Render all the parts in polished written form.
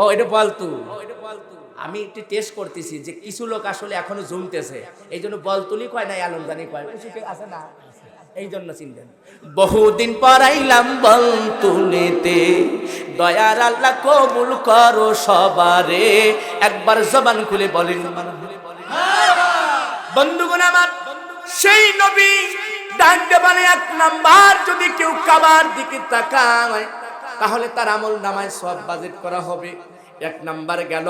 ও এটা বলতু, আমি একটু টেস্ট করতেছি যে কিছু লোক আসলে এখনো জমতেছে, এই জন্য বলতুলি কয় না আলমদানি কয়, আছে না, এই জন্য চিনতেন। বহুদিন পড়াইলাম বলতুলিতে, দয়ার আল্লাহ কবুল করো সবারে, একবার জবান খুলে বলেন বন্ধুগণ আমার। সেই নবী ডাকতে বলে, এক নাম্বার যদি কেউ কাবার দিকে তাকায় তাহলে তার আমল নামায় সব বাজেট করা হবে, এক নাম্বার গেল।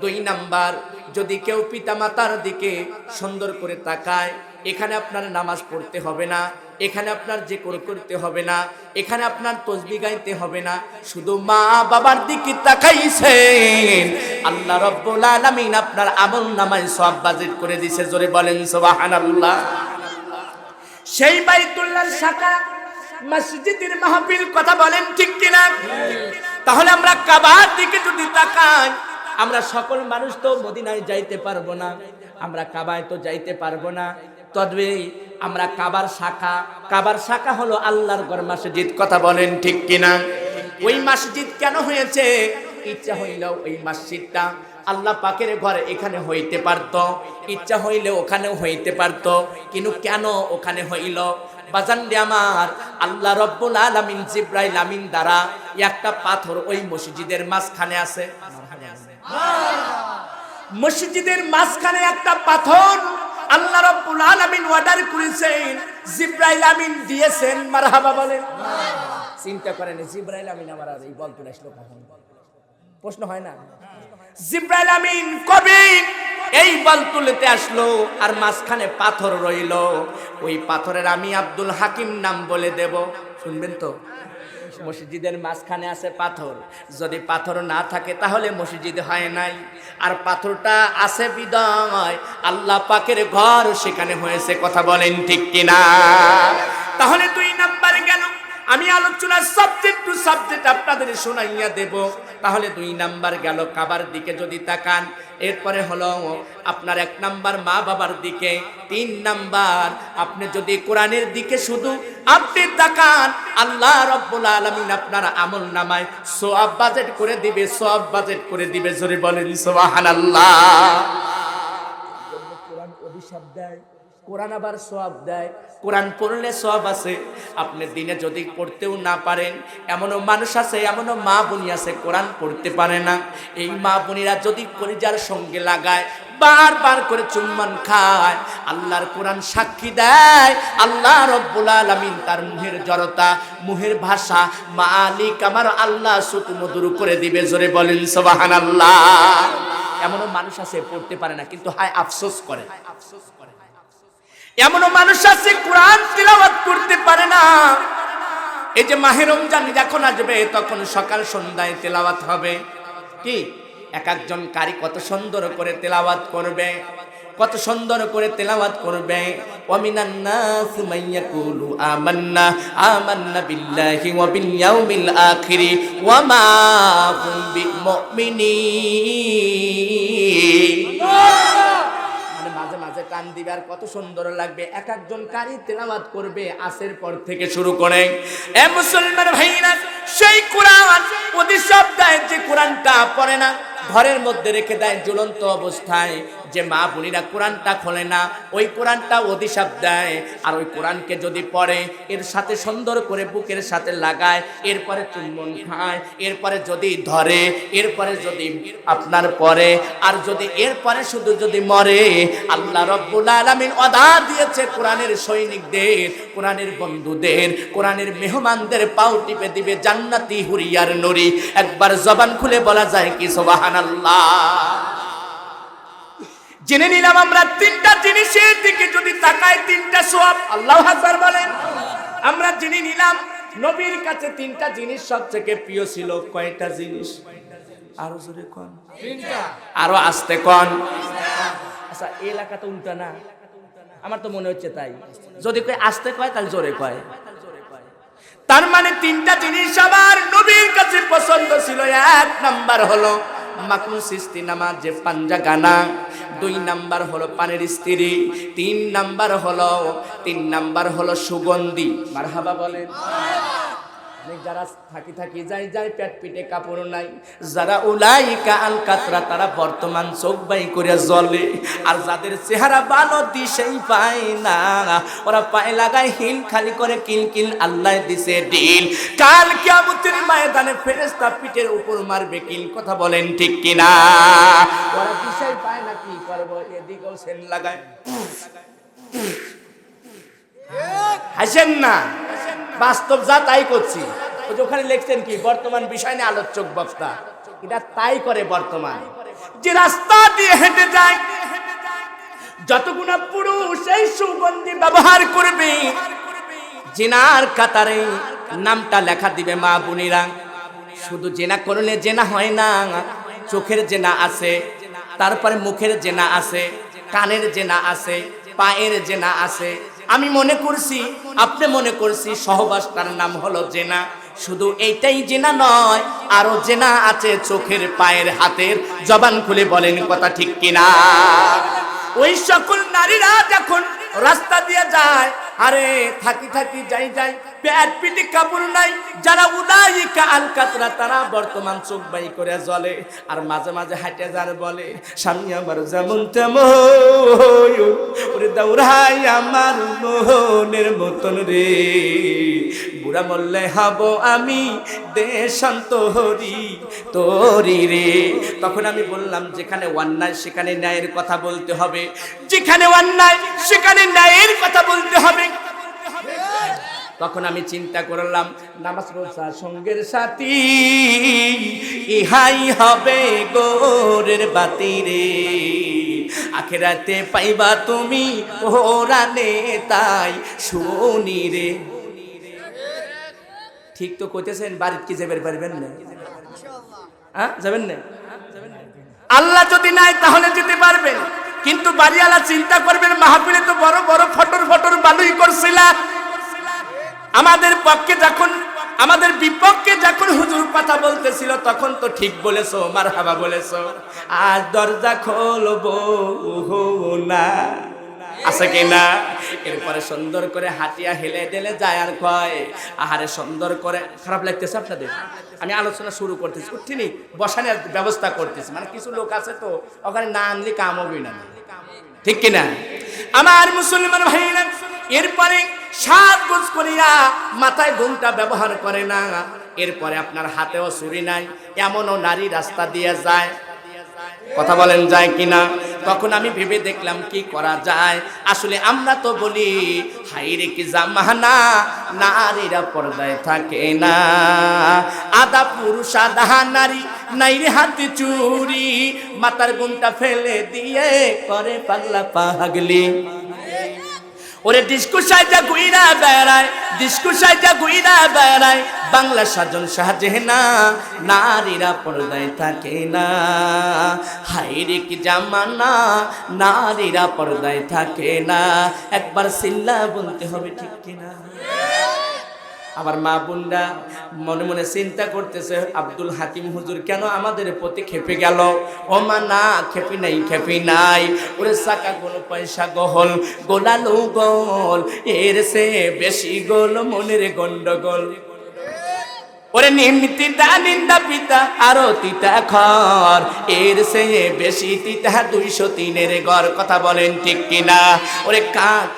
দুই নাম্বার, যদি কেউ পিতা মাতার দিকে সুন্দর করে তাকায়, এখানে আপনার নামাজ পড়তে হবে না, এখানে আপনার জিকির করতে হবে না, এখানে আপনার তাসবিহ গাইতে হবে না, শুধু মা বাবার দিকে তাকাইছেন, আল্লাহ রাব্বুল আলামিন আপনার আমল নামায় সব বাজেট করে দিয়েছে। জোরে বলেন সুবহানাল্লাহ। সেই বাইতুল্লাহর শাখা মসজিদের মাহফিল, কথা বলেন ঠিক কিনা? তাহলে আমরা কাবার দিকে যদি তাকাই, আমরা সকল মানুষ তো মদিনায় যাইতে পারবো না, আমরা কাবায় তো যাইতে পারবো না, তবে আমরা কাবার শাখা হলো আল্লাহর ঘর মসজিদ, কথা বলেন ঠিক কিনা? ওই মসজিদ কেন হয়েছে? ইচ্ছা হইল ওই মসজিদটা আল্লাহ পাকের ঘর এখানে হইতে পারত, ইচ্ছা হইলে ওখানেও হইতে পারত, কিন্তু কেন ওখানে হইল? বাজানরে আমার, আল্লাহ রব্বুল আলামিন জিবরাইল আমিন দ্বারা একটা পাথর ওই মসজিদের মাঝখানে আছে, মসজিদের মাঝখানে একটা পাথর আল্লাহ রাব্বুল আলামিন অর্ডার করেছেন, জিবরাইল আমিন দিয়েছেন। মারহাবা বলেন। চিন্তা করেন, জিবরাইল আমিন আমার আর এই বলতে আসলো কখন? প্রশ্ন হয় না? জিবরাইল আমিন কবে এই বলতুলেতে আসলো আর মাঝখানে পাথর রইল, ওই পাথরের আমি আব্দুল হাকিম নাম বলে দেব, শুনবেন তো? মসজিদের মাঝখানে আছে পাথর, যদি পাথর না থাকে তাহলে মসজিদ হয় নাই, আর পাথরটা আছে বিদায় আল্লাহ পাকের ঘর সেখানে হয়েছে, কথা বলেন ঠিক কিনা? তাহলে দুই নাম্বার গেল, আমি আলোচনার সাবজেক্ট টু সাবজেক্ট আপনাদের শোনাইয়া দেব। তাহলে দুই নাম্বার গেল কাবার দিকে যদি তাকান, এরপরে হলো আপনার এক নাম্বার মা বাবার দিকে, তিন নাম্বার আপনি যদি কোরআনের দিকে শুধু আপনি তাকান, আল্লাহ রাব্বুল আলামিন আপনার আমল নামায় সওয়াব বাজেট করে দিবে, সওয়াব বাজেট করে দিবে। জোরে বলেন সুবহানাল্লাহ। কোরআন অভিশাপ দেয়, কোরআন আবার সওয়াব দেয়। কোরআন পড়লে সওয়াব আছে, আপনি দিনে যদি পড়তেও না পারেন, এমনও মানুষ আছে, এমনও মা বোনি আছে কোরআন পড়তে পারে না, এই মা বোনিরা যদি কলিজার সঙ্গে লাগায়, বারবার করে চুম্বন খায়, আল্লাহর কোরআন সাক্ষী দেয়, আল্লাহ রাব্বুল আলামিন তার মুহের জড়তা, মুহের ভাষা, মালিক আমার আল্লাহ সুতুমধুর করে দিবে। জোরে বলেন সুবহানাল্লাহ। এমনও মানুষ আছে পড়তে পারে না, কিন্তু হায় আফসোস করে। এমনও মানুষ আছে কোরআন তিলাওয়াত করতে পারে না। এই যে মাহে রমজান যখন আসবে, তখন সকাল সন্ধ্যায় তেলাওয়াত হবে, কি এক একজন কারি কত সুন্দর করে তেলাওয়াত করবে, কত সুন্দর করে তেলাওয়াত করবে। ওয়ামিনান নাস মাইয়াকুলু আমান্না আমান্না বিল্লাহি ওয়া বিল ইয়াউমিল আখির ওয়া মা হুম বিমুমিনিন। মাঝে মাঝে টান দিবে আর কত সুন্দর লাগবে। এক একজন কারি তেলাওয়াত করবে আসের পর থেকে শুরু করে। এ মুসলমান ভাইরা, সেই কোরআন অভিশাপ দেয় যে কোরআনটা পড়ে না, ঘরের মধ্যে রেখে দেয় ঝুলন্ত অবস্থায়। যে মা বোনেরা কোরআনটা খোলে না, ওই কোরআনটা অভিশাপ দেয়। আর ওই কোরআনকে যদি পড়ে, এর সাথে সুন্দর করে বুকের সাথে লাগায়, এরপরে চুম্বন খায়, এরপরে যদি ধরে, এরপরে যদি আপনার পরে, আর যদি এরপরে শুধু যদি মরে, আল্লাহ রাব্বুল আলামিন ওয়াদা দিয়েছে কোরআনের সৈনিকদের, কোরআনের বন্ধুদের, কোরআনের মেহমানদের পাও টিপে দিবে জান্নাতি হুরিয়ার নুরি। একবার জবান খুলে বলা যায় কি সুবহানাল্লাহ। জেনে নিলাম আমরা তিনটা জিনিসের দিকে যদি তাকাই, তিনটা সওয়াব। আল্লাহু আকবার বলেন। আমরা জেনে নিলাম নবীর কাছে তিনটা জিনিস সবথেকে প্রিয় ছিল। কয়টা জিনিস? আরো জোরে কোন? তিনটা। আরো আস্তে কোন? আচ্ছা, এই এলাকা তো উল্টা না, আমার তো মনে হচ্ছে তাই। যদি কয় আস্তে কয় তাহলে জোরে কয়। তার মানে তিনটা জিনিস আমার নবীর কাছে পছন্দ ছিল। এক নাম্বার হলো মাকুল সিস্তি নামাজ যে পাঞ্জা গানা, দুই নাম্বার হলো পানের স্ত্রী, তিন নাম্বার হলো সুগন্ধি। মারহাবা বলেন। যারা থাকি থাকি যাই যাই পেট পিটে কাপড় নাই, যারা উলাইকা আল কাতরা তারা বর্তমান চোখ বাই করে জ্বলে, আর যাদের চেহারা ভালো দিশেই পায় না ওরা পায়ে লাগায় হিল খালি করে কিল কিল, আল্লাহ দিছে ডিল, কাল কিয়ামতের ময়দানে ফেরেশতা পিঠের উপর মারবে কিল। কথা বলেন ঠিক কিনা? ওরা দিশেই পায় না, কি করবো, এদিকেও সেন লাগায়। হাসেন না, বাস্তব যা তাই করছি। ওখানে লিখছেন কি, বর্তমান বিষয় নিয়ে আলোচক বক্তা, এটা তাই করে। বর্তমান যে রাস্তা দিয়ে হেঁটে যায় যতগুনা পুরুষ এই সুগন্ধি ব্যবহার করবে, জিনার কাতারে নামটা লেখা দিবে মা বোনেরা। শুধু জেনা করলে জেনা হয় না, চোখের জেনা আছে, তারপরে মুখের জেনা আছে, কানের জেনা আছে, পায়ের জেনা আছে। আমি মনে করছি, আপনি মনে করছি সহবাসটার নাম হলো জেনা। শুধু এইটাই জেনা নয়, আরো জেনা আছে চোখের, পায়ের, হাতের। জবান খুলে বলেন কথা ঠিক কিনা? ওই সকল নারীরা যখন রাস্তা দিয়ে যায়, আরে থাকি থাকি যাই যাই পেট পিটি কাপড় নাই, যারা উলাইকা আল কাতরা তারা বর্তমান চোখ বাই করে জ্বলে, আর মাঝে মাঝে হাঁটে যার বলে স্বামী আমার যেমন তেমন, ওরে দৌড়াই আমার মোহনের মতন রে, বুড়া মরলে হব আমি দেশান্তরি তোরি রে। তখন আমি বললাম, যেখানে অন্যায় সেখানে ন্যায়ের কথা বলতে হবে, যেখানে অন্যায় সেখানে ন্যায়ের কথা বলতে হবে। তখন আমি চিন্তা করলাম, নামাজ রোজা সঙ্গের সাথী, ইহাই হবে গোরের বাতি রে, আখিরাতে পাইবা তুমি ওরানে তাই শুনি রে। ঠিক তো কইতেছেন, বাড়িতে কি যাবেন পারবেন না? হ্যাঁ যাবেন না? আল্লাহ যদি নাই তাহলে যেতে পারবেন, কিন্তু বাড়িওয়ালা চিন্তা করবেন, মাহফিলে তো বড় বড় ফটর ফটর বালুই করছিলাম, আমাদের পক্ষে যখন, আমাদের বিপক্ষে যখন হুজুর কথা বলতেছিল তখন তো ঠিক বলেছো, মারহাবা বলেছো, আজ দরজা খুলবো না, আছে কিনা? এরপরে সুন্দর করে হাতিয়া হেলে ঢেলে যায় আর কয়, আহারে সুন্দর করে। খারাপ লাগতেছে আপনাদের? আমি আলোচনা শুরু করতেছি, উঠিনি বসানোর ব্যবস্থা করতেছি, মানে কিছু লোক আছে তো ওখানে না আনলে কাম হবে না, ঠিক কিনা? আমার মুসলমান ভাইরা, এরপরে সাজগোজ করিয়া মাথায় ঘুমটা ব্যবহার করে না, এরপরে আপনার হাতেও ছুরি নাই, এমনও নারী রাস্তা দিয়ে যায়। কথা বলেন যায় কিনা? তখন আমি ভেবে দেখলাম কি করা যায়। আসলে আমরা তো বলি হাইরে কি জামানা, নারীরা পর্দায় থাকে না, আদা পুরুষ আদা নারী, নাই রে হাতে চুরি, মাথার ঘুমটা ফেলে দিয়ে করে পাগলা পাগলি। ওরে ডিস্কো সাইজা গুইরা বেড়ায়, ডিস্কো সাইজা গুইরা বেড়ায়, বাংলা সাজন সাজে না, নারীরা পর্দায় থাকে না, হাইরে কি জামানা, নারীরা পর্দায় থাকে না। একবার সিল্লা বলতে হবে, ঠিক কিনা? আমার মা বোনরা মনে মনে চিন্তা করতেছে, আব্দুল হাকিম হুজুর কেন আমাদের প্রতি খেপে গেল? ও মা না, খেপি নাই, খেপি নাই। ওরে চাকা গোল পয়সা গহল, গোলালো গোল, এর সে বেশি গোল মনের গন্ডগোল। ওরে নিমতি নিন্দা পিতা আরো তিতা খর, এর সে বেশি তিতা 203-এর ঘর। কথা বলেন ঠিক কিনা? ওরে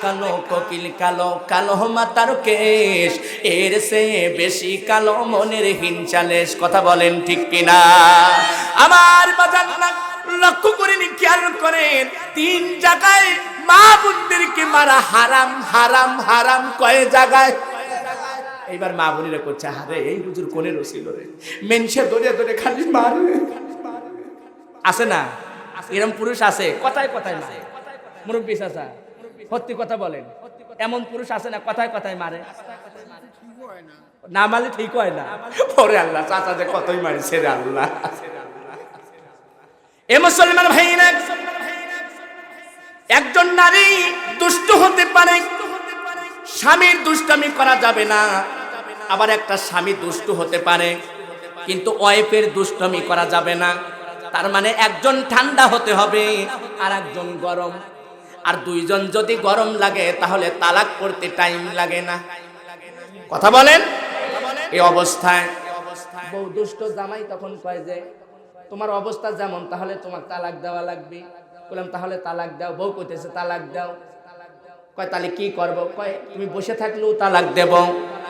কালো কোকিল কালো, কালো মাতার কেশ, এর সে বেশি কালো মনের হিংচালেশ। কথা বলেন ঠিক কিনা? আমার বাজার লক্ষ্য করেনি, খেয়াল করেন, 3 জায়গায় মা বোনদেরকে মারা হারাম, হারাম, হারাম। কয় জায়গায়? এইবার মা বোনেরা করছে, আরে এই হুজুর কোনে রসিল রে, মেনসে ধরে ধরে খালি মারে। আছে না এরকম পুরুষ? আছে, কথায় কথায় মারে। মুরব্বী চাচা সত্যি কথা বলেন, এমন পুরুষ আছে না কথায় কথায় মারে? না মারলে ঠিক হয় না। ওরে আল্লাহ, চাচা যে কতই মারিছে রে আল্লাহ। এ মুসলমান ভাইরা, একজন নারী দুষ্ট হতে পারে, স্বামীর দুষ্টামি করা যাবে না। আবার একটা স্বামী দুষ্ট হতে পারে, কিন্তু ওয়াইফের দুষ্টামি করা যাবে না। তার মানে একজন ঠান্ডা হতে হবে আর একজন গরম। আর দুইজন যদি গরম লাগে তাহলে তালাক করতে টাইম লাগে না। কথা বলেন? এই অবস্থায় বউ দুষ্ট জামাই তখন কয় যে তোমার অবস্থা যেমন তাহলে তোমার তালাক দেওয়া লাগবে। বললাম তাহলে তালাক দাও। বউ কইতেছে তালাক দাও। কয় তাহলে কি করব? কয় তুমি বসে থাকলেও তালাক দেব।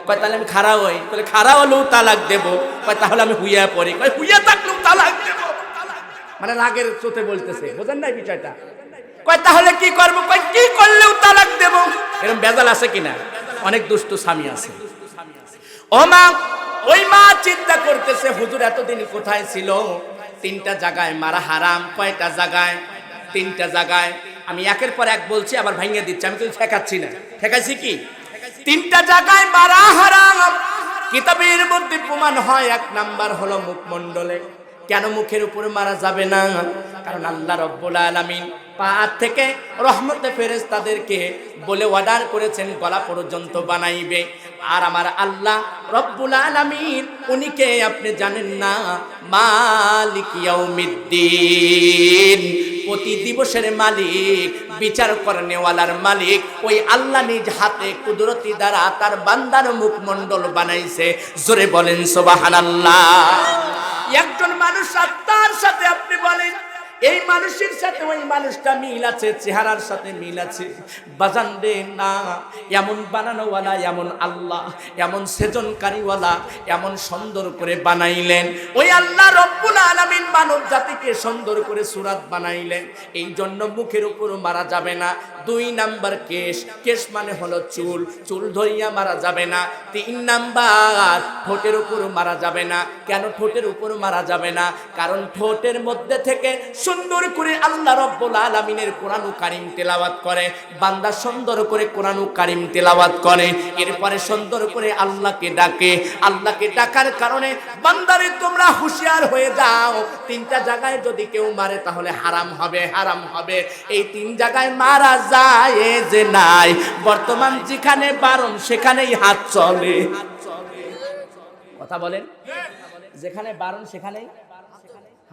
কয় তাহলে আমি খাড়া হই। কয় খাড়া হলেও তালাক দেব। কয় তাহলে আমি হুইয়া পড়ি। কয় হুইয়া থাকলেও তালাক দেব। মানে রাগের চোতে বলতেছে, বোঝেন না বিষয়টা? কয় তাহলে কি করব? কয় কি করলেও তালাক দেব। এরকম বেজাল আছে কিনা? অনেক দুষ্ট স্বামী আছে। ও মা, ওই মা চিন্তা করতেছে হুজুর এতদিন কোথায় ছিল? 3টা জায়গায় মারা হারাম। কয়টা জায়গায়? 3টা জায়গায়। আমি একের পর এক বলছি, আবার ভাঙিয়ে দিচ্ছি, আমি কিন্তু ঠেকাচ্ছি না। ঠেকাইছি কি? 3টা জায়গায় মারা হারাম। কিতাবের মধ্যে প্রমাণ হয় 1 নাম্বার হলো মুখমণ্ডলে। কেন মুখের উপর মারা যাবে না? কারণ আল্লাহ রাব্বুল আলামিন পা থেকে রহমতে ফেরেশতাদেরকে বলে অর্ডার করেছেন গলা পর্যন্ত বানাইবে। আর আমার আল্লাহ রব্বুল আলামিন উনিকে আপনি জানেন না? মালিক ইয়াউমিদ্দিন, প্রতি দিবসের মালিক, বিচার করনেওয়ালার মালিক। ওই আল্লাহ নিজ হাতে কুদরতি দ্বারা তার বান্দার মুখমণ্ডল বানাইছে। জোরে বলেন সুবহানাল্লাহ। একজন মানুষ আত্মার সাথে আপনি বলেন এই মানুষের সাথে ওই মানুষটা মিল আছে, চেহারার সাথে মিল আছে। বাজান রে না, এমন বানানোওয়ালা, এমন আল্লাহ, এমন সেজনকারীওয়ালা, এমন সুন্দর করে বানাইলেন। ওই আল্লাহ রব্বুল আলামিন মানব জাতিকে সুন্দর করে সুরাত বানাইলেন। এই জন্য মুখের উপর মারা যাবে না। 2 নাম্বার কেশ। কেশ মানে হলো চুল, চুল ধরিয়া মারা যাবে না। 3 নাম্বার ঠোঁটের উপর মারা যাবে না। কেন ঠোঁটের উপর মারা যাবে না? কারণ ঠোঁটের মধ্যে থেকে সুন্দর করে আল্লাহ রব্বুল আলামিনের কোরআন কারীম তেলাওয়াত করে বান্দা, সুন্দর করে কোরআন কারীম তেলাওয়াত করে, এরপরে সুন্দর করে আল্লাহকে ডাকে। আল্লাহকে ডাকার কারণে বান্দারে তোমরা হুঁশিয়ার হয়ে যাও। 3টা জায়গায় যদি কেউ মারে তাহলে হারাম হবে, হারাম হবে। এই 3 জায়গায় মারা যায় যে নাই। বর্তমান যেখানে বারণ সেখানেই হাত চলে। কথা বলেন, যেখানে বারণ সেখানেই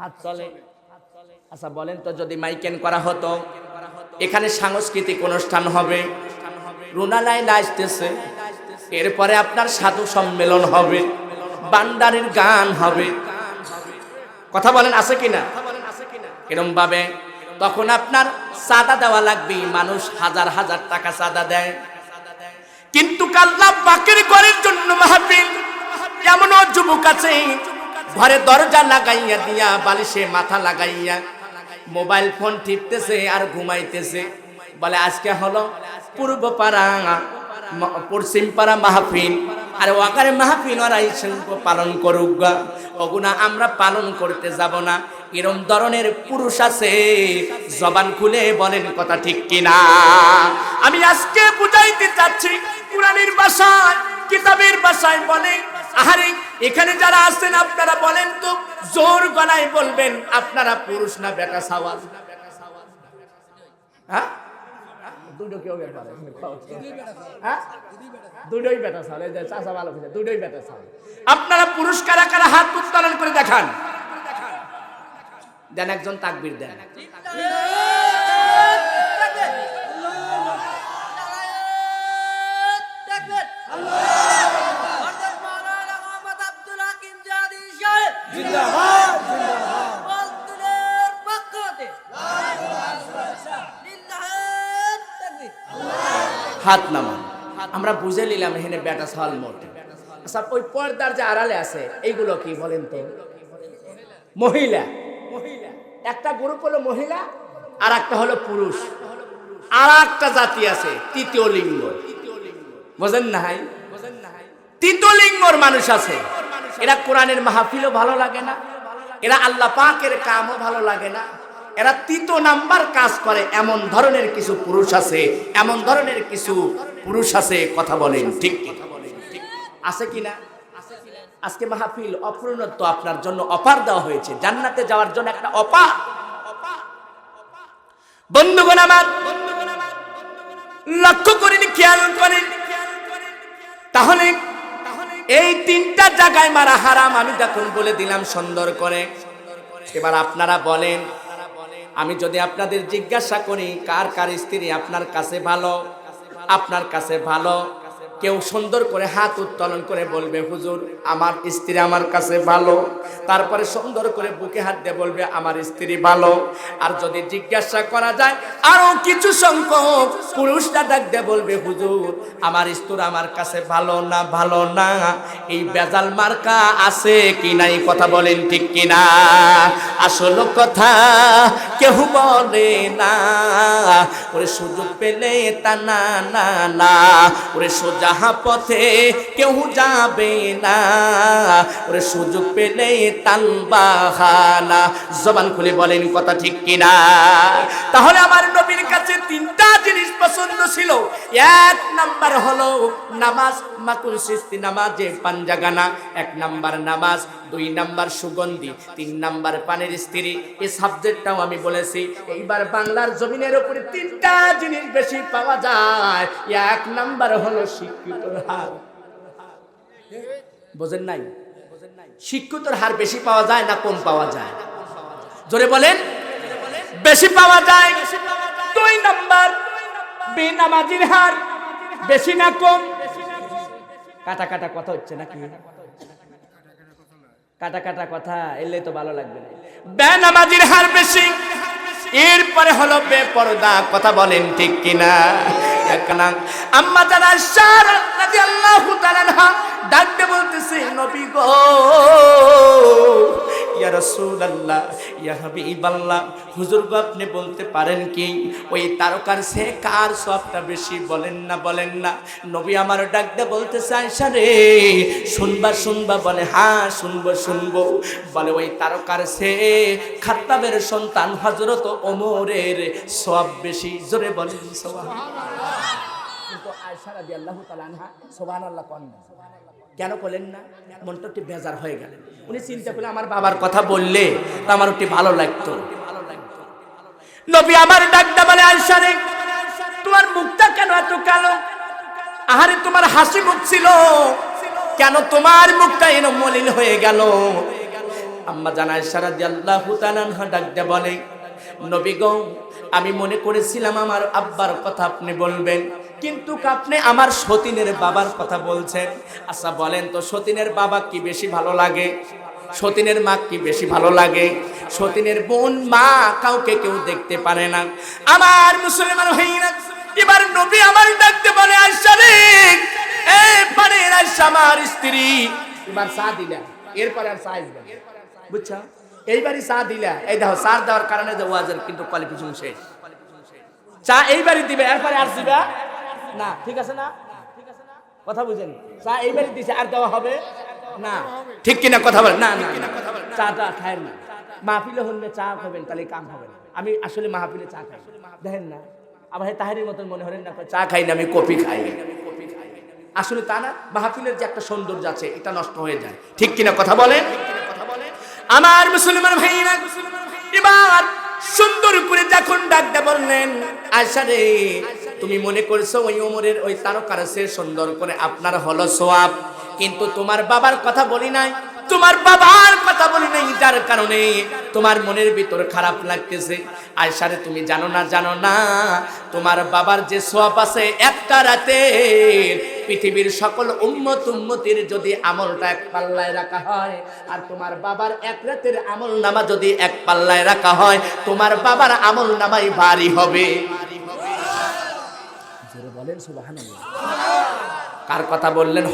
হাত চলে। আচ্ছা বলেন তো, যদি মাইকেন করা হতো, এখানে সাংস্কৃতিক অনুষ্ঠান হবে, রুনালাই নাচতেছে, এরপরে আপনার সাধু সম্মেলন হবে, বান্দারের গান হবে, কথা বলেন আছে কিনা? এরকম ভাবে তখন আপনার চাঁদা দেওয়া লাগবে। মানুষ হাজার হাজার টাকা চাঁদা দেয়, কিন্তু আল্লাহ পাকের ঘরের জন্য মাহফিল। এমনও যুবক আছে ঘরে দরজা লাগাইয়া দিয়া বালিশে মাথা লাগাইয়া মোবাইল ফোন টিপতেছে আর ঘুমাইতেছে। বলে আজকে হলো পূর্ব পাড়া পশ্চিম পাড়া মাহফিল, আর ওয়াকারে মাহফিল ওরা পালন করুক গা, ওগুনা আমরা পালন করতে যাব না। এরম ধরনের পুরুষ আছে, জবান খুলে বলেন কথা ঠিক কিনা? আমি আজকে বুঝাইতে চাচ্ছি কোরআনের ভাষায়, কিতাবের ভাষায় বলে। আরে এখানে যারা আছেন আপনারা বলেন তো, জোর গলায় বলবেন আপনারা পুরুষ না বেটা সাওয়াল? হ্যাঁ, দুটো কেউ বেটা, হ্যাঁ দুটোই বেটা সাওয়াল। এই যে চাচা ভালো করে, দুটোই বেটা সাওয়াল। আপনারা পুরুষ কারা কারা হাত উত্তোলন করে দেখান। দেন একজন তাকবীর দেন। হাত নামান। আমরা বুঝে নিলাম এখানে বেটা সাল মোট। আচ্ছা ওই পর্দার যে আড়ালে আছে এইগুলো কি বলেন তো? মহিলা। একটা গ্রুপ হলো মহিলা, আর একটা হলো পুরুষ, আর একটা জাতি আছে তৃতীয় লিঙ্গ। বোঝেন না? তৃতীয় লিঙ্গর মানুষ আছে। এরা কোরআনের মাহফিলও ভালো লাগে না, এরা আল্লাহ পাকের কামও ভালো লাগে না, এরা তৃতীয় নাম্বার কাজ করে। এমন ধরনের কিছু পুরুষ আছে, এমন ধরনের কিছু পুরুষ আছে। কথা বলেন ঠিক আছে কিনা? আজকে মাহফিল অপূর্ণত্ব আপনার জন্য অফার দেওয়া হয়েছে, জান্নাতে যাওয়ার জন্য একটা অফার। বন্ধুগণ আমার লক্ষ্য করেন, খেয়াল করেন। তাহলে এই 3টা জায়গায় মারা হারাম আমি তখন বলে দিলাম সুন্দর করে। এবার আপনারা বলেন, আমি যদি আপনাদের জিজ্ঞাসা করি কার কার স্ত্রী আপনার কাছে ভালো, আপনার কাছে ভালো, কেউ সুন্দর করে হাত উত্তোলন করে বলবে হুজুর আমার স্ত্রী আমার কাছে ভালো, তারপরে সুন্দর করে বুকে হাত দিয়ে বলবে আমার স্ত্রী ভালো। আর যদি জিজ্ঞাসা করা যায় আরো কিছু সংখ্যক পুরুষরা ডাক দিয়ে বলবে হুজুর আমার স্ত্রী আমার কাছে ভালো না, ভালো না। এই বেজাল মার্কা আছে কি নাই কথা বলেন ঠিক কিনা? আসল কথা কেউ বলে না, ওরে সুযোগ পেলে তা না না না, ওরে সোজা পথে কেউ যাবে না, ওরে সুযোগ পেলে তাল বাহানা। জবান খুলে বলেন কথা ঠিক কিনা? তাহলে আমার নবীর কাছে তিনটা জিনিস পছন্দ ছিল। এক নাম্বার হলো নামাজ, মাকুল সিস্তি নামাজে পাঞ্জাগানা, এক নাম্বার নামাজ, দুই নাম্বার সুগন্ধি, তিন নাম্বার পানের স্ত্রী। এই সাবজেক্টটাও আমি বলেছি। এইবার বাংলার জমিনের উপরে তিনটা জিনিস বেশি পাওয়া যায়। এক নাম্বার হলো শিক্ষিতর হার। বোঝেন নাই? শিক্ষিতর হার বেশি পাওয়া যায় না কম পাওয়া যায়? জোরে বলেন। বেশি পাওয়া যায়। দুই নাম্বার বেনামাজির হার বেশি না কম? কাটা কাটা কথা হচ্ছে নাকি? কাটা কাটা কথা এলে তো ভালো লাগবে না। বেনামাজির হার বেশি, এরপরে হলো বেপরদা। কথা বলেন ঠিক কিনা? আম্মা জান আয়েশা রাদিয়াল্লাহু তাআলা আনহা ডাকতে বলতেছে নবী গো, ইয়া রাসূলুল্লাহ, ইয়া হাবিবাল্লাহ, হুজুর গো আপনি বলতে পারেন কি ওই তারকার সে কার সবটা বেশি? বলেন না, বলেন না। নবী আমার ডাকতে বলতেছে আয়েশা রে শুনবা শুনবা? বলে হ্যাঁ শুনবো শুনবো। বলে ওই তারকার সে খাত্তাবের সন্তান হযরত ওমরের সওয়াব বেশি। জোরে বলেন সুবহানাল্লাহ। কিন্তু আয়েশা রাদিয়াল্লাহু তাআলা আনহা সুবহানাল্লাহ কোন না, কেন বলেন না? মনটা একটু বেজার হয়ে গেল। উনি চিন্তা করলেন আমার বাবার কথা বললে তো আমার একটু ভালো লাগতো। নবী আমার ডাকটা বলে আয়েশা রে তোমার মুখটা কেন এত কালো? আহারে তোমার হাসি মুখ ছিল, কেন তোমার মুখটা এর মলিন হয়ে গেল? আম্মা জান আয়েশা রাদিয়াল্লাহু তাআলা আনহা ডাকতে বলে নবী গো আমি মনে করেছিলাম আমার আব্বার কথা আপনি বলবেন, কিন্তু আপনি আমার সতীনের বাবার কথা বলছেন। আচ্ছা বলেন তো সতীনের বাবা কি বেশি ভালো লাগে? সতীনের মা কি বেশি ভালো লাগে? সতীনের বোন মা কাউকে কেউ দেখতে পারে না। আমার মুসলমান ভাইরা এবার নবী আমার ডাকতে বলে আয়েশা রে এই পানের আয়েশা আমার স্ত্রী। এবার চা দিলা, এরপর আর চা আসবে বুঝছো? এইবারই চা দিলা, এই দেখো চা দেওয়ার কারণে যে ওয়াজের কিন্তু কোয়ালিফিকেশন শেষ। চা এইবারই দিবে, এরপরে আর দিবা না, ঠিক আছে না? কথা বুঝেন? চা এইবারই দিছে, আর দেওয়া হবে না, ঠিক কিনা কথা বলেন? না না চাটা খায় না। মাহফিলে হলে চা খাবেন তাহলে কাম হবে না। আমি আসলে মাহফিলে চা খাই, দেখেন না? আবার তাহারির মতন মনে হলেন না চা খাই না আমি কফি খাই। আসলে তা না, মাহফিলের যে একটা সৌন্দর্য আছে এটা নষ্ট হয়ে যায়, ঠিক কিনা কথা বলেন? আমার মুসলমান ভাইরা এবার সুন্দর করে যখন ডাকতে বললেন আয়েশা রে তুমি মনে করছো ওই ওমরের ওই তারকার সে সুন্দর করে আপনার হলো সওয়াব, কিন্তু তোমার বাবার কথা বলি নাই, তোমার বাবার কথা বলি নাই, যার কারণে তোমার মনের ভিতর খারাপ লাগতেছে। আয়েশা রে তুমি জানো না, জানো না তোমার বাবার যে সওয়াব আছে একটা রাতে পৃথিবীর সকল উম্মতির যদি আমলটা এক পাল্লায় রাখা হয়, আর তোমার বাবার এক রাতের আমল নামা যদি এক পাল্লায় রাখা হয়, তোমার বাবার আমল নামাই ভারী হবে। জোরে বলেন সুবহানাল্লাহ। কার কথা বললেন?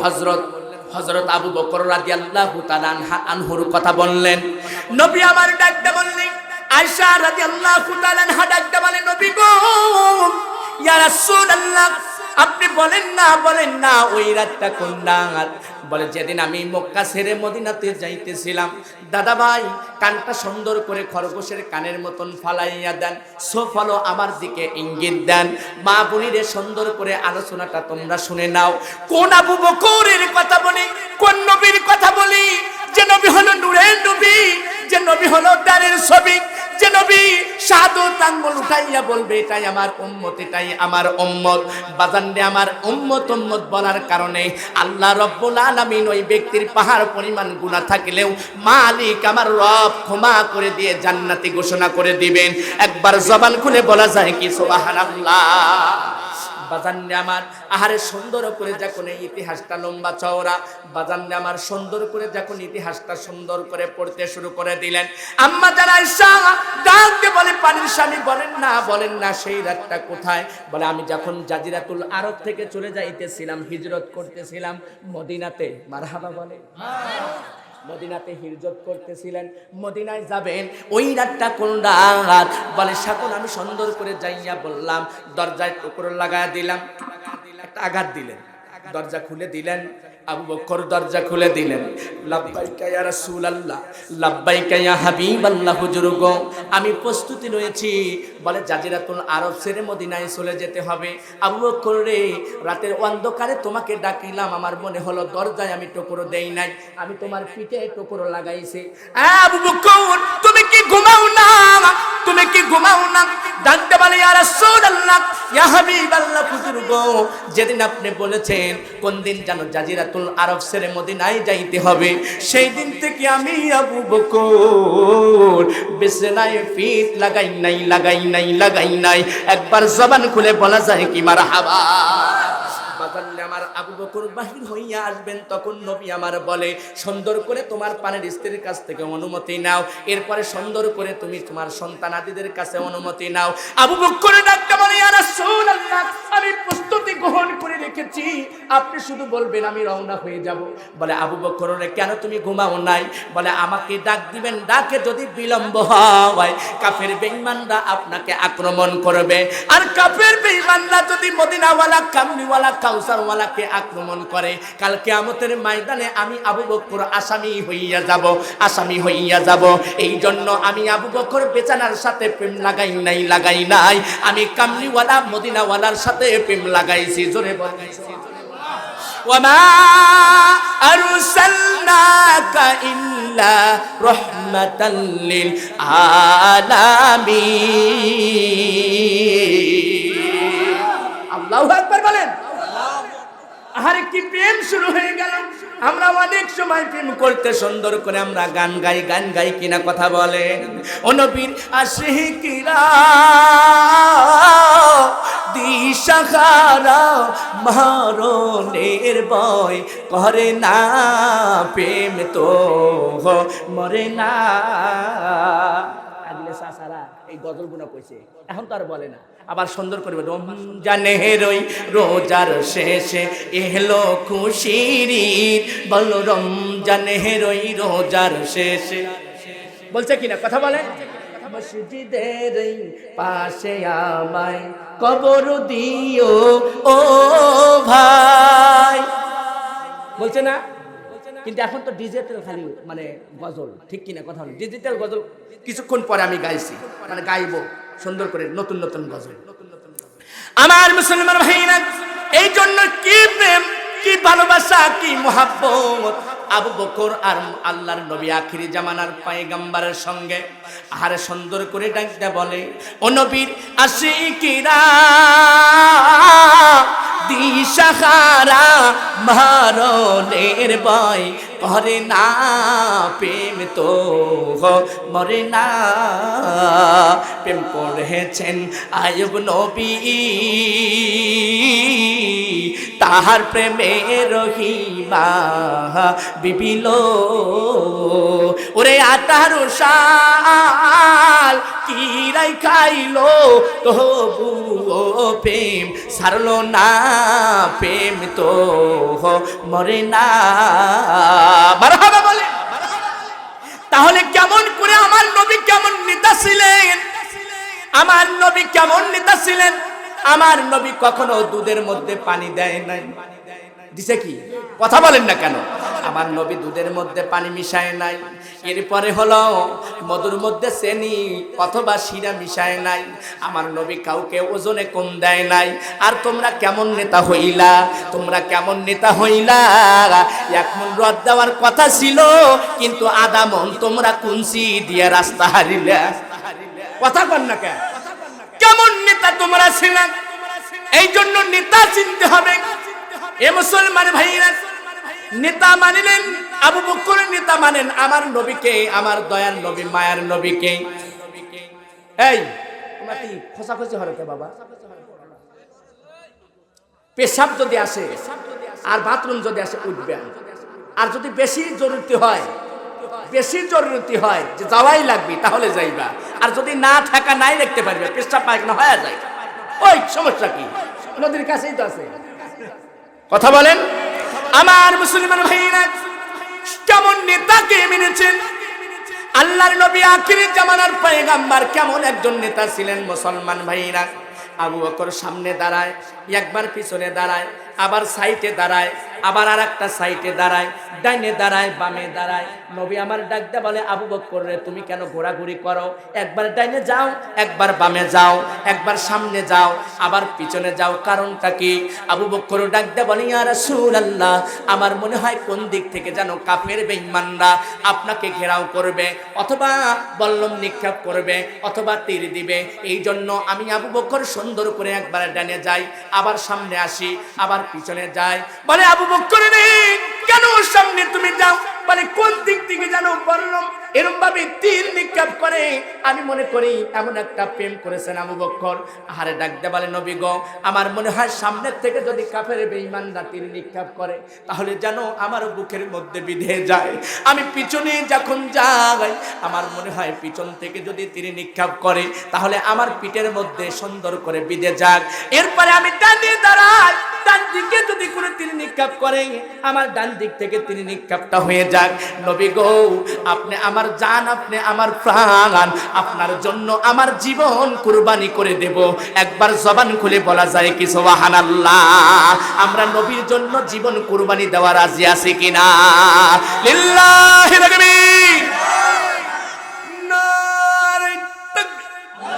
হযরত আবু বকর রাদিয়াল্লাহু তাআলা আনহুর কথা বললেন। নবী আমার ডাকতে বললেন আয়েশা রাদিয়াল্লাহু তাআলা আনহা ডাকতে বলেন নবী গো ইয়া রাসূলুল্লাহ আপনি বলেন না, বলেন না ওই রাতটা কোন রাত? বলে যেদিন আমি মক্কা ছেড়ে মদিনাতে যাইতেছিলাম। দাদা ভাই কানটা সুন্দর করে খরগোশের কানের মতন ফালাইয়া দেন, সো ফলো আমার দিকে ইঙ্গিত দেন। মা বোনিরে সুন্দর করে আলোচনাটা তোমরা শুনে নাও। কোন আবু বকরের কথা বলি, কোন নবীর কথা বলি? যে নবী হলো নূরের নবী, যে নবী হলো দানের ছবি, যে নবী শাহাদাত আঙ্গুল উঠাইয়া বলবে এটাই আমার উম্মত, এটাই আমার উম্মত। বাজানরে আমার উম্মত বলার কারণে আল্লাহ রব্বুল আলামিন ওই ব্যক্তির পাহাড় পরিমাণ গুনাহ থাকলেও মালিক আমার রব ক্ষমা করে দিয়ে জান্নাতি ঘোষণা করে দিবেন। একবার জবান খুলে বলা যায় কি সুবহানাল্লাহ? বাজাননে আমার আহারে সুন্দর করে যখন এই ইতিহাসটা লম্বা চওড়া বাজাননে আমার সুন্দর করে যখন ইতিহাসটা সুন্দর করে পড়তে শুরু করে দিলেন, আম্মা জান আয়েশা ডাকতে বলে পানির স্বামী বলেন না সেই রাতটা কোথায়? বলে আমি যখন জাজিরাতুল আরব থেকে চলে যাইতেছিলাম, হিজরত করতেছিলাম মদিনাতে। মারহাবা বলে, মদিনাতে হিজরত করতেছিলেন, মদিনায় যাবেন, ওই রাতটা কোন রাত? বলে সকল আমি সুন্দর করে যাইয়া বললাম, দরজায় টুকরো লাগায় দিলাম, একটা আঘাত দিলেন, দরজা খুলে দিলেন। আবু বকর দরজা খুলে দিলেন, লাব্বাইকা ইয়া রাসূলুল্লাহ, লাব্বাইকা ইয়া হাবিবাল্লাহ, হুজুর গো আমি প্রস্তুতি রয়েছি। বলে জাজিরাতুল আরব ছেড়ে মদিনায় চলে যেতে হবে। আবু বকর রে, রাতের অন্ধকারে তোমাকে ডাকিলাম, আমার মনে হলো দরজায় আমি টুকরো দেই নাই, আমি তোমার পিঠে টুকরো লাগাইছি। আবু বকর তুমি কি ঘুমাও না? তুমি কি ঘুমাও না? ডাকতে বলে ইয়া রাসূলুল্লাহ, ইয়া হাবিবাল্লাহ, হুজুর গো যেদিন আপনি বলেছেন কোন দিন জানো জাজিরাতুল আরব ছেড়ে মদিনায় যাইতে হবে, সেই দিন থেকে আমি আবু বকর বিছানায় ফিট লাগাই নাই। একবার জবান খুলে বলা যায় কি মারহাবা। বাজানলে আমার আবু বকর বাহির হইয়া আসবেন, তখন নবী আমার বলে সুন্দর করে তোমার পানের স্ত্রীর কাছ থেকে অনুমতি নাও, এরপরে সুন্দর করে তুমি তোমার সন্তানাদিদের কাছে অনুমতি নাও। আবু বকর ডাকতে বলে ইয়া রাসূলুল্লাহ, আমি প্রস্তুতি গ্রহণ করে রেখেছি, আপনি শুধু বলবেন আমি রওনা হয়ে যাব। বলে আবু বকর রে, কেন তুমি ঘুমাও নাই? বলে আমাকে ডাক দিবেন, ডাকে যদি বিলম্ব হয় কাফের বেঈমানরা আপনাকে আক্রমণ করবে, আর কাফের বেঈমানরা যদি মদিনাওয়ালা কামলিওয়ালা কাউসারওয়ালাকে আক্রমণ করে, কাল কিয়ামতের ময়দানে আমি আবু বকর আসামি হইয়া যাব। এই জন্য আমি আবু বকর বেচানার সাথে প্রেম লাগাই নাই, আমি কামলিওয়ালা মদিনাওয়ালার সাথে প্রেম লাগাইছি। জোরে বলেন ওয়ামা আরসালনাকা ইল্লা রাহমাতাল লিল আলামিন। আল্লাহু আকবার বলেন। আরে কি প্রেম শুরু হয়ে গেল। আমরা অনেক সময় প্রেম করতে সুন্দর করে আমরা গান গাই কিনা কথা বলেন। ও নবীর আশিকিরা দিশাহারা মরণের ভয় করে না, প্রেম তো মরে না। আগলে সাসারা এই গজলগুলো কইছে, এখন তো আর বলে না। আবার সুন্দর করে রমজানের ওই রোজার শেষে এলো খুশির ঈদ, বলো রমজানের ওই রোজার শেষে। বলছে কিনা কথা বলে, মসজিদের পাশে আমায় কবর দিও ও ভাই, বলছে না? কিন্তু এখন তো ডিজিটাল খালি মানে গজল, ঠিক কিনা কথা হলো, ডিজিটাল গজল কিছুক্ষণ পরে আমি গাইছি, মানে গাইবো সুন্দর করে নতুন গজল। আমার মুসলমান ভাইরা, এই জন্য কি প্রেম, কি ভালোবাসা, কি মুহাব্বত আবু বকর আর আল্লাহর নবী আখিরি জামানার পয়গম্বরের সঙ্গে। আরে সুন্দর করে ডাকতে বলে, ও নবীর আশিকিরা দিশাহারা মরণের ভয় করে না, প্রেম তো মরে না। প্রেম করেছেন আইয়ুব নবী, তাহার প্রেমে রহিমা বিপিল। ওরে 18 সাল কি রাই খাইলো তবু প্রেম সারলো না, প্রেম তো মরে না। মারহাবা বলে। তাহলে কেমন করে আমার নবী কেমন নেতা ছিলেন, আমার নবী কেমন নেতা ছিলেন? আমার নবী কখনো দুধের মধ্যে পানি দেয় নাই। দিছে কি? কথা বলেন না কেন? আমার নবী দুধের মধ্যে পানি মিশায় নাই। এরপরে হলো মধুর মধ্যে চিনি অথবা শিরা মিশায় নাই। আমার নবী কাউকে ওজনে কম দেয় নাই। আর তোমরা কেমন নেতা হইলা, তোমরা কেমন নেতা হইলা? 1 মণ রদ দেওয়ার কথা ছিল, কিন্তু আধা মণ তোমরা কুঞ্চি দিয়ে রাস্তা হারিলা। কথা বল না কেন? কেমন নেতা তোমরা ছিলা? এই জন্য নেতা চিনতে হবে। এ মুসলমান ভাইরা, নেতা মানিলেন আবু বকর, নেতা মানেন আমার নবীকে, আমার দয়ার নবী, মায়ার নবীকে। এই তোমরা কি খোঁচাখুচি হরকে বাবা? পেশাব যদি আসে আর বাথরুম যদি আসে উঠবেন, আর যদি বেশি জরুরি হয় যে যাওয়াই লাগবে তাহলে যাইবা, আর যদি না থাকা নাই দেখতে পারবে পেশাব পায়খানা হয়ে যায়, ওই সমস্যা কি? নদীর কাছেই তো আছে। কথা বলেন আমার মুসলমান ভাইরা, কেমন নেতাকে মেনেছেন আল্লাহর নবী, আখির জামানার পয়গম্বর কেমন একজন নেতা ছিলেন মুসলমান ভাইরা। আবু বকর সামনে দাঁড়ায়, একবার পিছনে দাঁড়ায়, আবার সাইডে দাঁড়ায়, আবার আর একটা সাইডে দাঁড়ায়, ডাইনে দাঁড়ায়, বামে দাঁড়ায়। নবী আমার ডাক দেয়া বলে, আবু বকর রে তুমি কেন ঘোরাঘুরি করো? একবার ডাইনে যাও, একবার বামে যাও, একবার সামনে যাও, আবার পিছনে যাও, কারণটা কি? আবু বকর ডাক দেয়া বলে, ইয়া রাসূলুল্লাহ, আমার মনে হয় কোন দিক থেকে যেন কাফের বেঈমানরা আপনাকে ঘেরাও করবে, অথবা বল্লম নিক্ষেপ করবে, অথবা তীর দিবে। এই জন্য আমি আবু বকর সুন্দর করে একবার ডানে যাই, আবার সামনে আসি, আবার পিছনে যাই। বলে আবু বকর রে কেন সামনে তুমি যাও? বলে কোন দিক থেকে যেন বললাম এরকম ভাবে তীর নিক্ষেপ করে। আমি মনে করি এমন একটা প্রেম করেছেন আবু বকর। আরে ডাক দে বলে, নবী গো, আমার মনে হয় সামনের থেকে যদি কাফের বেঈমানরা তীর নিক্ষেপ করে তাহলে যেন আমার বুকের মধ্যে বিঁধে যায়। আমি পিছনে যখন যাই আমার মনে হয় পিছন থেকে যদি তীর নিক্ষেপ করে তাহলে আমার পিঠের মধ্যে সুন্দর করে বিঁধে যাক। এরপরে আমি ডানে দাঁড়াই, ডান দিকে যদি কোনো তীর নিক্ষেপ করে আমার ডান দিক থেকে তীর নিক্ষেপটা হয়ে যাক। নবী গো, আপনি আমার জান, আপনি আমার প্রাণ, আপনার জন্য আমার জীবন কুরবানি করে দেব। একবার জবান খুলে বলা যায় কি সুবহানাল্লাহ? আমরা নবীর জন্য জীবন কুরবানি দেওয়া রাজি আছি কিনা? লিল্লাহি তাকবীর, নারে তাকবীর,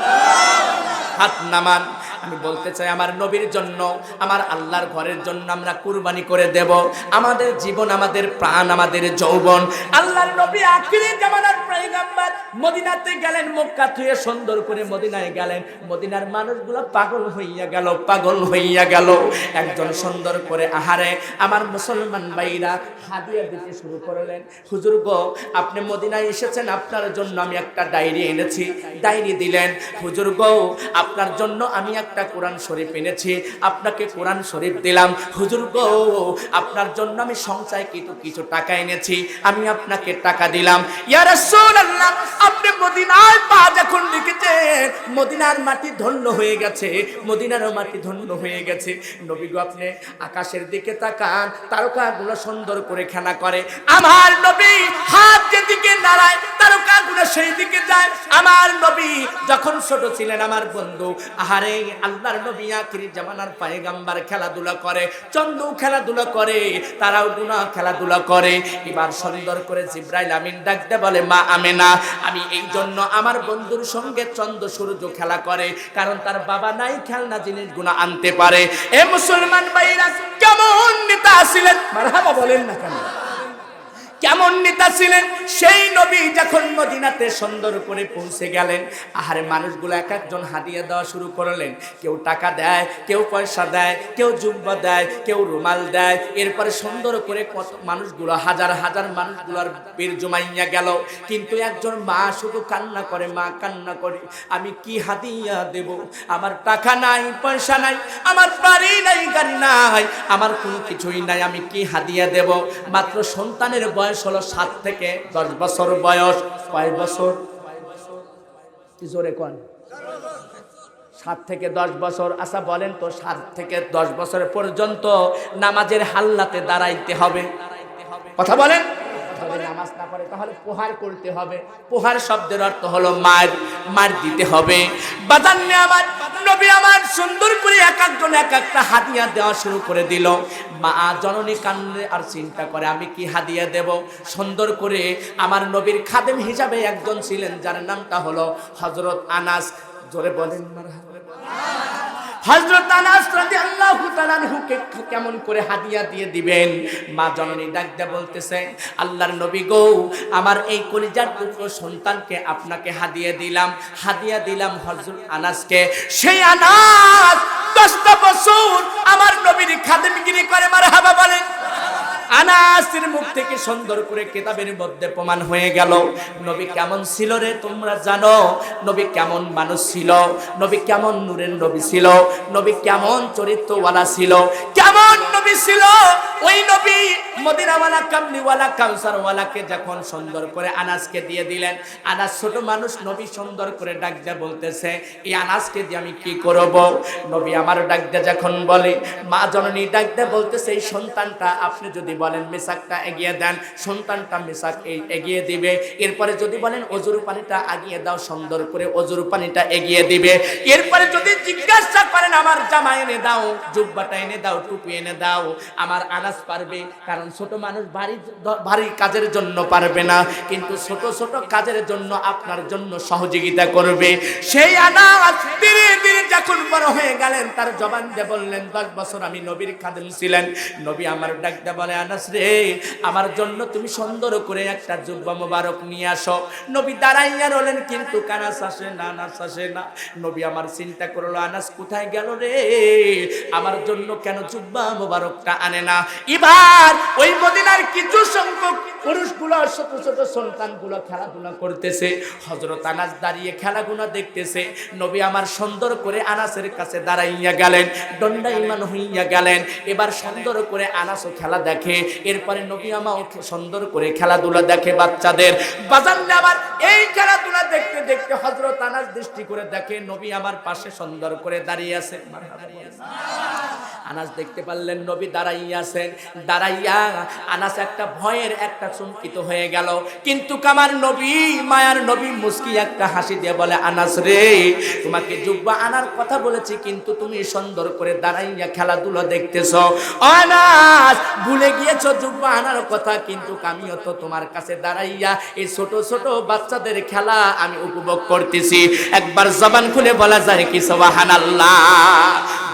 হাত নামান। আমি বলতে চাই আমার নবীর জন্য, আমার আল্লাহর ঘরের জন্য আমরা কুরবানি করে দেব আমাদের জীবন, আমাদের প্রাণ, আমাদের যৌবন। আল্লাহর নবী আখিরি জামানার পয়গম্বর মদিনাতে গেলেন, মক্কা থেকে সুন্দর করে মদিনায় গেলেন। মদিনার মানুষগুলো পাগল হইয়া গেল। একজন সুন্দর করে আহারে আমার মুসলমান ভাইরা হাদিয়া দিতে শুরু করলেন। হুজুর গো, আপনি মদিনায় এসেছেন, আপনার জন্য আমি একটা ডায়েরি এনেছি। ডায়েরি দিলেন। হুজুর গো, আপনার জন্য আমি একটা কোরআন শরীফ এনেছি, আপনাকে কোরআন শরীফ দিলাম। হুজুর গো, আপনার জন্য আমি সঞ্চয় কিছু টাকা এনেছি, আমি আপনাকে টাকা দিলাম। ইয়া রাসূলুল্লাহ, আপনি মদিনায় পা যখন রেখেছেন মদিনার মাটি ধন্য হয়ে গেছে, মদিনার মাটি ধন্য হয়ে গেছে। নবী গো, আপনি আকাশের দিকে তাকান, তারকাগুলো সুন্দর করে খেলা করে। আমার নবী হাত যেদিকে নাড়ায় তারকাগুলো সেই দিকে যায়। আমার নবী যখন ছোট ছিলেন আমার বন্ধু, আহারে আল্লাহর নবী আখিরি জামানার পয়গম্বর খেলাধুলা করে, চন্দ্র খেলাধুলা করে, তারাও গুনা খেলাধুলা করে। এবার সুন্দর করে জিবরাইল আমিন ডাক দে বলে, মা আমেনা, আমি এই জন্য আমার বন্ধুর সঙ্গে চন্দ্র সূর্য খেলা করে, কারণ তার বাবা নাই, খেলনা জিনিসগুলো আনতে পারে। এ মুসলমান ভাইরা, কেমন নেতা ছিলেন? মারহাবা বলেন না কেন? কেমন নেতা ছিলেন সেই নবী? যখন মদিনাতে সুন্দর করে পৌঁছে গেলেন, আহারে মানুষগুলো এক একজন হাদিয়া দেওয়া শুরু করলেন। কেউ টাকা দেয়, কেউ পয়সা দেয়, কেউ জুব্বা দেয়, কেউ রুমাল দেয়। এরপরে সুন্দর করে কত মানুষগুলো, হাজার হাজার মানুষগুলোর পেট জমাইয়া গেল। কিন্তু একজন মা শুধু কান্না করে, মা কান্না করে, আমি কি হাদিয়া দেব? আমার টাকা নাই, পয়সা নাই, আমার বাড়ি নাই, গাড়ি নাই, আমার কোনো কিছুই নাই, আমি কি হাদিয়া দেব? মাত্র সন্তানের বয়স হলো 7 থেকে 10 বছর বয়স। কয় বছর? জোরে কোন? 7 থেকে 10 বছর। আচ্ছা বলেন তো, 7 থেকে 10 বছর পর্যন্ত নামাজের হাল্লাতে দাঁড়াইতে হবে। কথা বলেন। যদি নামাজ না পড়ে তাহলে প্রহার করতে হবে। প্রহার শব্দের অর্থ হলো মার দিতে হবে। বাজান্নে আমার নবী আমার সুন্দর করে এক একজন এক একটা হাদিয়া দেওয়া শুরু করে দিল। মা জননী কান্নে আর চিন্তা করে, আমি কি হাদিয়া দেব? সুন্দর করে আমার নবীর খাদেম হিসাবে একজন ছিলেন, যার নামটা হলো হযরত আনাস। জোরে বলেন মারহাবা। হযরত আনাস রাদিয়াল্লাহু তাআলা আনহুকে কেমন করে হাদিয়া দিয়ে দিবেন? মা জননী ডাক দিয়ে বলতেছে, আল্লাহর নবী গো, আমার এই কলিজার টুকরো সন্তানকে আপনাকে হাদিয়া দিলাম হযরত আনাসকে। সেই আনাস 10টা বছর আমার নবীর খাদেমগিরি করে। মারহাবা বলেন। আনাসের মুখ থেকে সুন্দর করে কিতাবের মধ্যে প্রমাণ হয়ে গেল নবী কেমন ছিল রে তোমরা জানো। নবী কেমন মানুষ ছিল, নবী কেমন নূরের নবী ছিল, নবী কেমন চরিত্রওয়ালা ছিল, কেমন নবী ছিল। ওই নবী মদিনাওয়ালা কামলিওয়ালা কাউসারওয়ালাকে যখন সুন্দর করে আনাসকে দিয়ে দিলেন, আনাস ছোট মানুষ, নবী সুন্দর করে ডাক দিয়ে বলতেছে এই আনাসকে দিয়ে আমি কি করব। নবী আমার ডাক দিয়ে যখন বলে, মা জননী ডাক দিয়ে বলতেছে এই সন্তানটা আপনি যদি বলেন মেসাকটা এগিয়ে দেন, সন্তানটা মেসাক এগিয়ে দিবে। এরপরে যদি বলেন অজুর পানিটা এগিয়ে দাও, সুন্দর করে অজুর পানিটা এগিয়ে দিবে। এরপরে যদি জিজ্ঞাসা করেন আমার জামা এনে দাও, জুব্বাটা এনে দাও, টুপি এনে দাও, আমার আনাস পারবে। কারণ ছোট মানুষ ভারী কাজের জন্য পারবে না, কিন্তু ছোট ছোট কাজের জন্য আপনার জন্য সহযোগিতা করবে। সেই আনাস ধীরে ধীরে যখন বড় হয়ে গেলেন, তার জবান দিয়ে বললেন 10 বছর আমি নবীর খাদেম ছিলেন। নবী আমার ডাক দিয়ে বলে আনাস রে, আমার জন্য তুমি সুন্দর করে একটা জুব্বা মোবারক নিয়ে আসো। নবী দাঁড়াইয়া রলেন, কিন্তু আনাস আসে না, আনাস আসে না। নবী আমার চিন্তা করলো আনাস কোথায় গেল রে, আমার জন্য কেন জুব্বা মোবারকটা আনে না। এবার ওই মদিনার কিছু সংখ্যক পুরুষগুলো, ছোট ছোট সন্তানগুলো খেলাধুলা করতেছে। হযরত আনাস দাঁড়িয়ে খেলাগুলো দেখতেছে। নবী আমার সুন্দর করে আনাসের কাছে দাঁড়াইয়া গেলেন, দণ্ডায়মান হইয়া গেলেন। এবার সুন্দর করে আনাসও খেলা দেখে। এরপরে নবী আমাও সুন্দর করে খেলাধুলা দেখে বাচ্চাদের। বাজানলে আবার এই খেলাধুলা দেখতে দেখতে হযরত আনাস দৃষ্টি করে দেখে নবী আমার পাশে সুন্দর করে দাঁড়িয়ে আছে। আনাস দেখতে পারলেন নবী দাঁড়াইয়া আছেন। দাঁড়াইয়া আনাস একটা ভয়ের একটা চমকিত হয়ে গেল। কিন্তু আমার নবী, মায়ার নবী মুস্কি একটা হাসি দিয়ে বলে আনাস রে, তোমাকে জুব্বা আনার কথা বলেছি, কিন্তু তুমি সুন্দর করে দাঁড়াইয়া খেলাধুলা দেখতেছো। আনাস ভুলে গিয়েছো জুব্বা আনার কথা, কিন্তু আমিও তো তোমার কাছে দাঁড়াইয়া এই ছোট ছোট বাচ্চাদের খেলা আমি উপভোগ করতেছি। একবার জবান খুলে বলা যায় কি সুবহানাল্লাহ।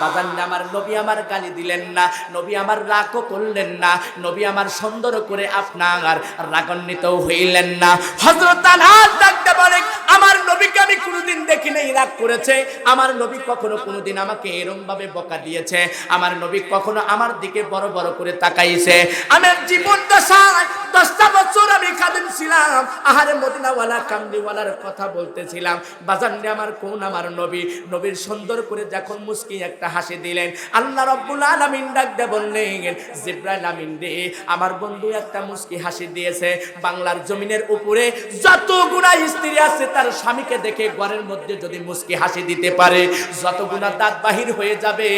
বাজান আমার নবী আমার গালি দিলেন না, নবী আমার রাগও করলেন না, নবী আমার সুন্দর করে আপনার রাগান্বিত হইলেন না। হযরত আনাস ডাকতে বলে আমার নবীকে আমি কোনোদিন দেখি নাই রাগ করেছে। আমার নবী কখনো কোনোদিন আমাকে এরকম ভাবে বকা দিয়েছে। আমার নবী কখনো আমার দিকে বড় বড় করে তাকাইছে। আমার জীবন দশায় 10টা বছর আমি খাদেম ছিলাম, আহারে মদিনাওয়ালা কামলিওয়ালার কথা বলতেছিলাম। বাজানরে আমার কোন আমার নবী, নবীর সুন্দর করে যখন মুস্কি একটা হাসি দিলেন, আল্লাহ রাব্বুল আলামিন ডাক দিয়ে বললেন জিবরাইল আমিন রে, আমার বন্ধু একটা মুস্কি হাসি দিয়েছে। বাংলার জমিনের উপরে যত গুনাহ স্ত্রী আছে তার স্বামীকে দেখে ঘরের মধ্যে যদি মুস্কি হাসি দিতে পারে, যত গুনাহ দাঁত বাহির হয়ে যাবে,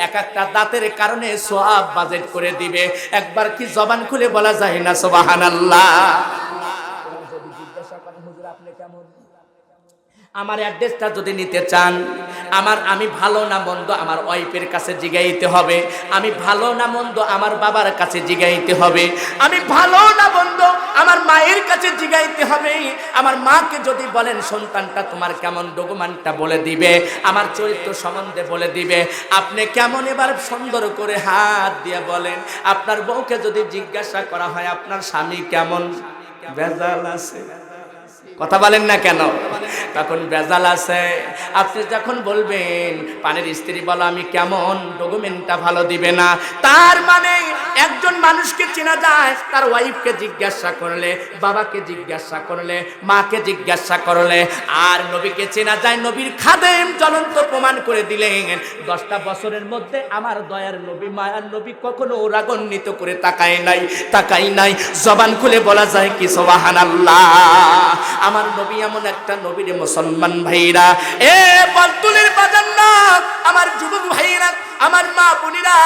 এক একটা দাঁতের কারণে সওয়াব বাজেট করে দিবে। একবার কি জবান খুলে বলা যায় না সুবহানাল্লাহ। যদি জিজ্ঞাসা করেন হুজুর আপনি কেমন, আমার অ্যাড্রেসটা যদি নিতে চান, আমি ভালো না মন্দ আমার ওয়াইফের কাছে জিগাইতে হবে, আমি ভালো না মন্দ আমার বাবার কাছে জিগাইতে হবে, আমি ভালো না মন্দ আমার মায়ের কাছে জিগাইতে হবে। আমার মাকে যদি বলেন সন্তানটা তোমার কেমন, ডকুমেন্টটা বলে দিবে, আমার চরিত্র সম্বন্ধে বলে দিবে। আপনি কেমন এবার সুন্দর করে হাত দিয়ে বলেন। আপনার বউকে যদি জিজ্ঞাসা করা হয় আপনার স্বামী কেমন, ভেজাল আছে, কথা বলেন না কেন, তখন ভেজাল আছে। আপনি যখন বলবেন পানের স্ত্রী বলো আমি কেমন, ডকুমেন্টটা ভালো দিবে না। তার মানে একজন মানুষকে চেনা যায় তার ওয়াইফকে জিজ্ঞাসা করলে, বাবাকে জিজ্ঞাসা করলে, মাকে জিজ্ঞাসা করলে। আর নবীকে চেনা যায় নবীর খাদেম জ্বলন্ত প্রমাণ করে দিলেন 10টা বছরের মধ্যে আমার দয়ার নবী, মায়ার নবী কখনো রাগান্বিত করে তাকাই নাই। জবান খুলে বলা যায় কি সুবহানাল্লাহ। আমার নবী এমন একটা নবীর মুসলমান ভাইরা, এ বলতুলের বাজার না আমার যুবক ভাইরা, আমার মা বোনেরা,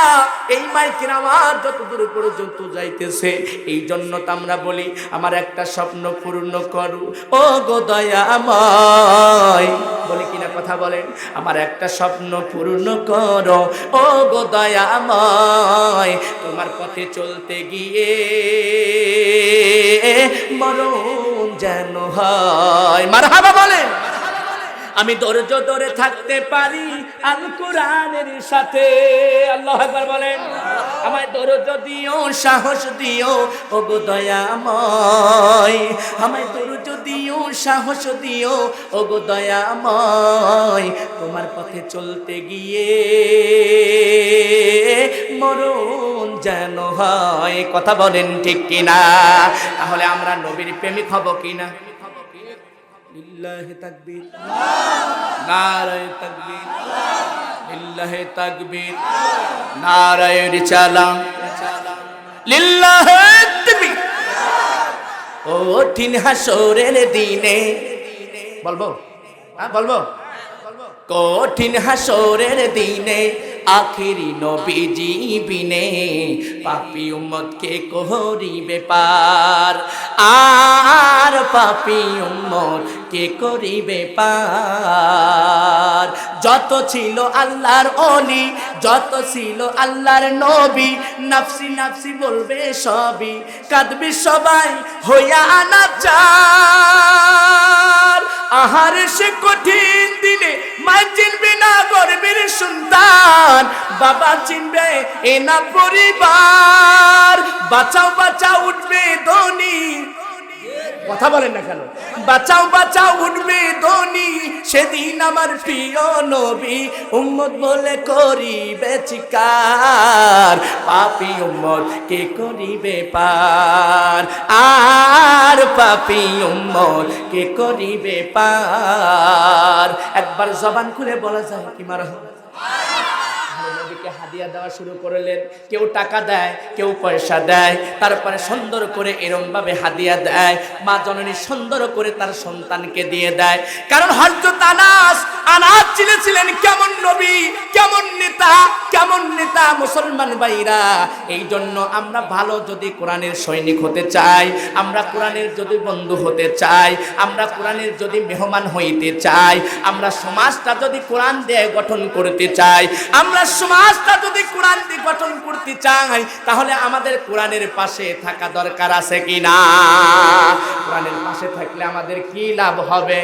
এই মাইকের আওয়াজ যত দূর পর্যন্ত যাইতেছে, এই জন্য তো আমরা বলি আমার একটা স্বপ্ন পূর্ণ করো ও গো দয়াময়, বলি কিনা কথা বলেন, আমার একটা স্বপ্ন পূর্ণ করো ও গো দয়াময়, তোমার পথে চলতে গিয়ে মরণ যেন হয়। মারহাবা বলেন। আমি ধৈর্য ধরে থাকতে পারি আল কোরআনের সাথে। আল্লাহু আকবার বলেন। আমায় দরদ দিও, সাহস দিও ওগো দয়াময়, আমায় দরদ দিও, সাহস দিও ওগো দয়াময়, তোমার পথে চলতে গিয়ে মরণ যেন হয়। কথা বলেন ঠিক কিনা? তাহলে আমরা নবীর প্রেমিক হব কিনা? লিল্লাহি তাকবীর, নারায়ে তাকবীর, লিল্লাহি তাকবীর, নারায়ে রিসালাত, লিল্লাহি তাকবীর। কঠিন হাসরের দিনে বলবো, হ্যাঁ বলবো, কঠিন হাসরের দিনে আখিরি নবীজি বিনে পাপী উম্মতকে করিবে পার, আর পাপী উম্মত কে করিবে পার। যত ছিল আল্লাহর ওলি, যত ছিল আল্লাহর নবী, নাফসি নাফসি বলবে সবই, কাঁদবে সবাই হইয়া আনাচার। আহার সে কঠিন দিনে মা চিনবে না গর্বের সন্তান, বাবা চিনবে এ না পরিবার। বাঁচাও বাঁচাও উঠবে ধ্বনি, কথা বলেন না কেন? বাঁচাও বাঁচাও উঠবে ধ্বনি, সেদিন আমার প্রিয় নবী উম্মত বলে করিবে চিৎকার, পাপী উম্মত কে করিবে পার, আর পাপী উম্মত কে করিবে পার। একবার জবান খুলে বলা যায় কি মারহাবা? নবীকে হাদিয়া দেওয়া শুরু করলেন। কেউ টাকা দেয়, কেউ পয়সা দেয়, তারপরে সুন্দর করে এরম ভাবে হাদিয়া দেয়। মা জননী সুন্দর করে তার সন্তানকে দিয়ে দেয়। কারণ হযরত আনাস ছিলেন কেমন নবী, কেমন নেতা, কেমন নেতা মুসলমান ভাইরা। এই জন্য আমরা ভালো যদি কোরআনের সৈনিক হতে চাই, আমরা কোরআনের যদি বন্ধু হতে চাই, আমরা কোরআনের যদি মেহমান হইতে চাই, আমরা সমাজটা যদি কোরআন দিয়ে গঠন করতে চাই, আমরা সমাজটা যদি কোরআন দিয়ে গঠন করতে চাই, তাহলে আমাদের কোরআনের পাশে থাকা দরকার আছে কিনা? কোরআনের পাশে থাকলে আমাদের কি লাভ হবে?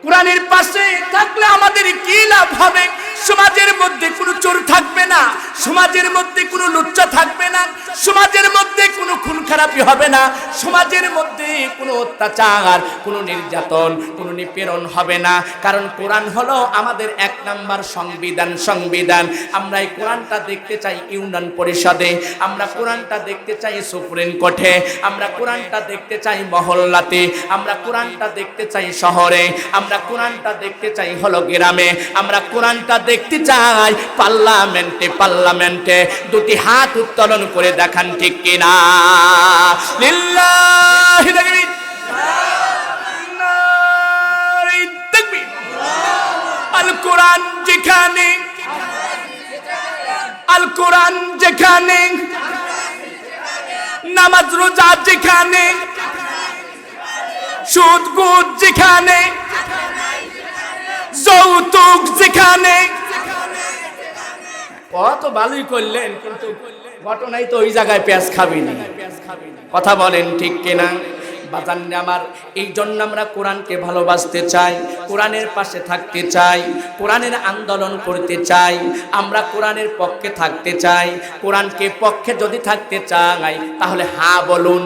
কোরআনের পাশে থাকলে আমাদের কি লাভ হবে? সমাজের মধ্যে কোনো চোর থাকবে না, সমাজের মধ্যে কোনো লুচ্চা থাকবে না, সমাজের মধ্যে কোনো খুন খারাপি হবে না, সমাজের মধ্যে কোনো অত্যাচার, কোনো নির্যাতন, কোনো নিপীড়ন হবে না। কারণ কোরআন হলো আমাদের 1 নাম্বার সংবিধান। আমরা এই কোরআনটা দেখতে চাই ইউনিয়ন পরিষদে, আমরা কোরআনটা দেখতে চাই সুপ্রিম কোর্টে, আমরা কোরআনটা দেখতে চাই মহল্লাতে, আমরা কোরআনটা দেখতে চাই শহরে, আমরা কোরআনটা দেখতে চাই হলো গ্রামে, আমরা কোরআনটা দেখতে চাই পার্লামেন্টে। দুটি হাত উত্তোলন করে দেখান ঠিক কিনা? লিল্লাহি তাকবীর, নারে তাকবীর। আল কোরআন যেখানে, আল কোরআন যেখানে, নামাজ রোজা যেখানে, সুদ ঘুষ যেখানে, যৌতুক যেখানে। কত ভালোই করলেন, কিন্তু ঘটনাই তো ওই জায়গায় পেঁয়াজ খাবি না। কথা বলেন ঠিক কিনা? বাজানরে আমার, এই জন্য আমরা কোরআনকে ভালোবাসতে চাই, কোরআনের পাশে থাকতে চাই, কোরআনের আন্দোলন করতে চাই, আমরা কোরআনের পক্ষে থাকতে চাই। কোরআনকে পক্ষে যদি থাকতে চাই তাহলে হ্যাঁ বলুন।